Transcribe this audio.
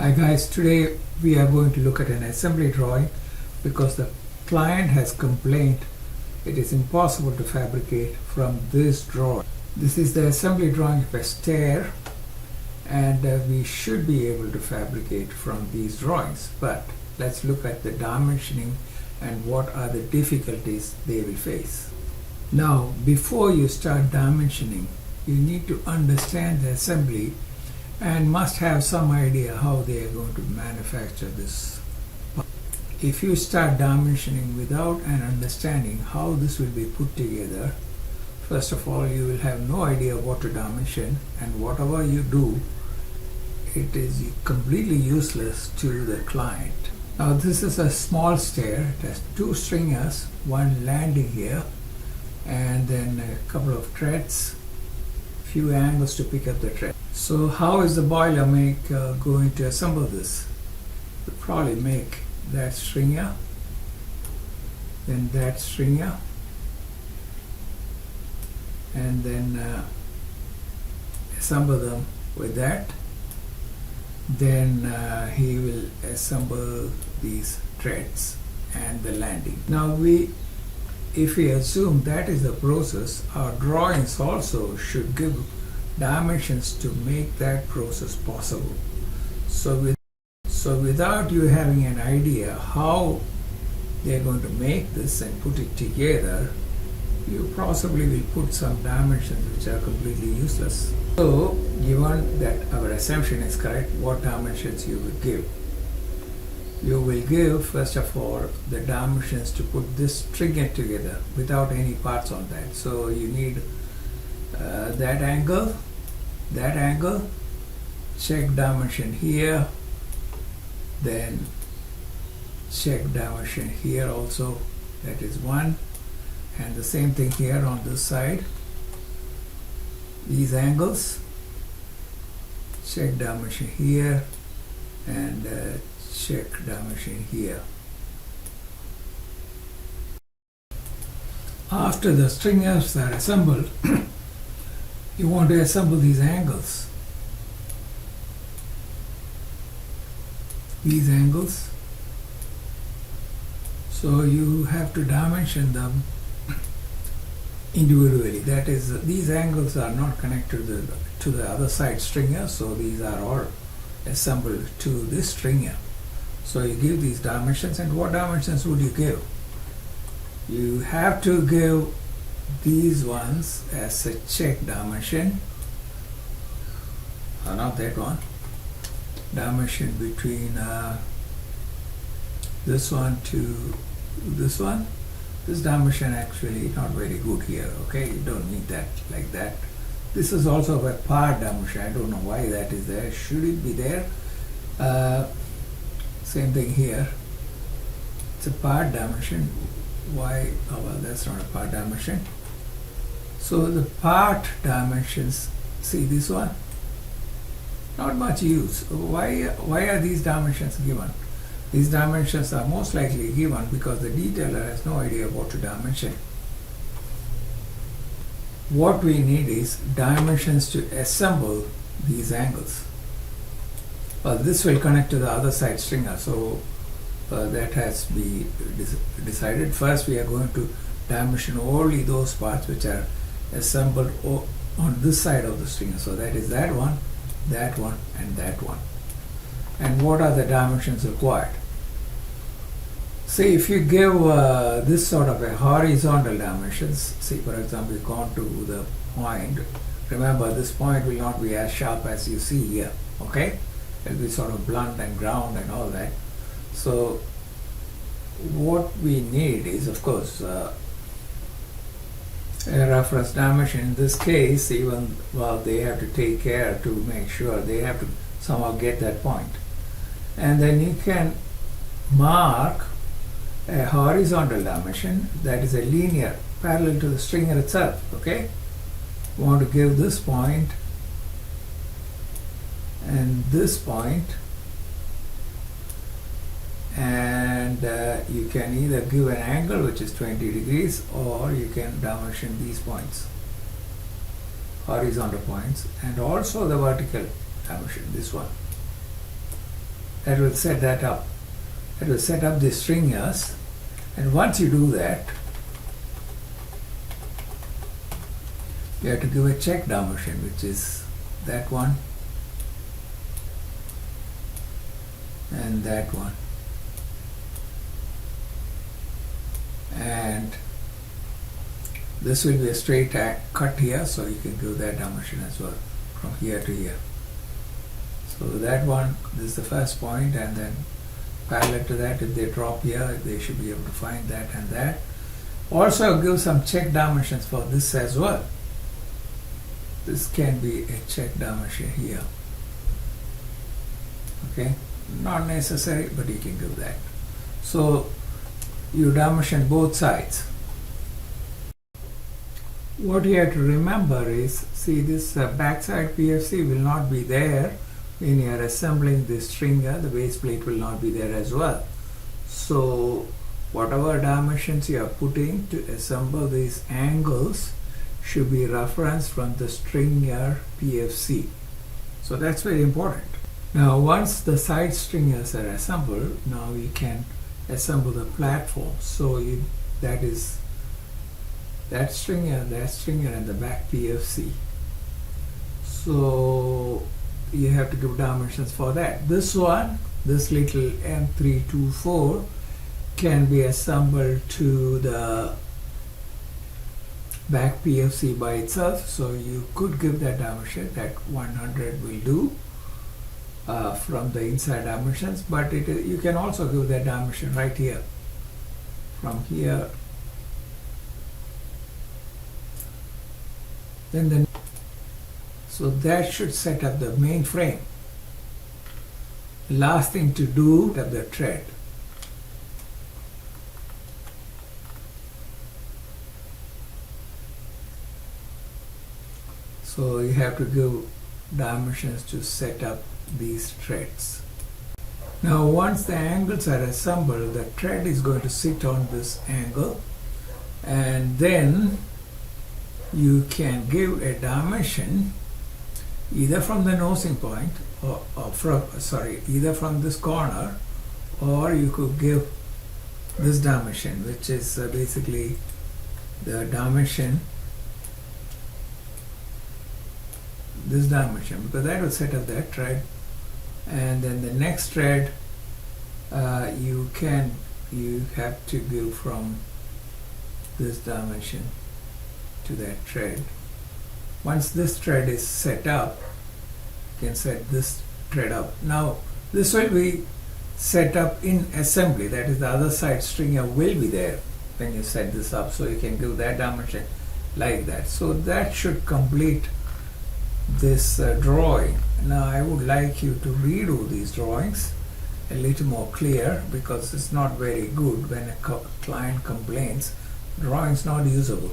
Hi guys, today we are going to look at an assembly drawing because the client has complained it is impossible to fabricate from this drawing. This is the assembly drawing of a stair, and we should be able to fabricate from these drawings, but let's look at the dimensioning and what are the difficulties they will face. Now, before you start dimensioning, you need to understand the assembly and must have some idea how they are going to manufacture this. If you start dimensioning without an understanding how this will be put together, first of all you will have no idea what to dimension, and whatever you do, it is completely useless to the client. Now this is a small stair. It has two stringers, one landing here, and then a couple of treads, few angles to pick up the tread. So how is the boiler going to assemble this? We'll probably make that stringer, then that stringer, and then assemble them with that. Then he will assemble these treads and the landing. Now if we assume that is the process, our drawings also should give dimensions to make that process possible. So without you having an idea how they're going to make this and put it together, you possibly will put some dimensions which are completely useless. So given that our assumption is correct, what dimensions you will give? You will give, first of all, the dimensions to put this stringer together without any parts on that. So you need that angle, check dimension here, then check dimension here also, that is one, and the same thing here on this side. These angles, check dimension here, and check dimension here. After the stringers are assembled, you want to assemble these angles. These angles. So you have to dimension them individually. That is, these angles are not connected to the other side stringer, so these are all assembled to this stringer. So you give these dimensions, and what dimensions would you give? You have to give these ones as a check dimension, not that one, dimension between this one to this one. This dimension actually not very good here, okay? You don't need that like that. This is also a part dimension. I don't know why that is there. Should it be there? Same thing here. It's a part dimension. Why? Oh well, that's not a part dimension. So the part dimensions, see this one? Not much use. Why are these dimensions given? These dimensions are most likely given because the detailer has no idea what to dimension. What we need is dimensions to assemble these angles. Well, this will connect to the other side stringer, so that has to be decided. First we are going to dimension only those parts which are assembled on this side of the stringer. So that is that one, and that one. And what are the dimensions required? See, if you give this sort of a horizontal dimensions, see for example you gone to the point, remember this point will not be as sharp as you see here, okay? It will be sort of blunt and ground and all that. So what we need is, of course, a reference dimension. In this case, even they have to take care to make sure they have to somehow get that point. And then you can mark a horizontal dimension that is a linear parallel to the stringer itself, okay? You want to give this point and this point, and you can either give an angle which is 20 degrees, or you can dimension these points, horizontal points, and also the vertical dimension, this one. that will set that up. That will set up the stringers, and once you do that, you have to give a check dimension, which is that one and that one, and this will be a straight cut here, so you can give that dimension as well from here to here. So that one, this is the first point, and then parallel to that, if they drop here, they should be able to find that and that. Also give some check dimensions for this as well. This can be a check dimension here. Okay, not necessary, but you can give that. So you dimension both sides. What you have to remember is, see, this backside PFC will not be there when you are assembling this stringer. The base plate will not be there as well. So whatever dimensions you are putting to assemble these angles should be referenced from the stringer PFC. So that's very important. Now once the side stringers are assembled, now you can assemble the platform. So that is that stringer, and the back PFC. So you have to give dimensions for that. This one, this little M324, can be assembled to the back PFC by itself. So you could give that dimension, that 100 will do from the inside dimensions, but you can also give that dimension right here, from here. So that should set up the main frame. Last thing to do is the thread. So you have to give dimensions to set up these threads. Now once the angles are assembled, the thread is going to sit on this angle, and then you can give a dimension either from the nosing point or either from this corner, or you could give this dimension, which is basically the dimension, this dimension, because that will set up that thread. And then the next thread you have to give from this dimension to that thread. Once this thread is set up, you can set this thread up. Now this will be set up in assembly, that is the other side stringer will be there when you set this up, so you can give that dimension like that. So that should complete this drawing. Now I would like you to redo these drawings a little more clear, because it's not very good when a client complains drawing is not usable.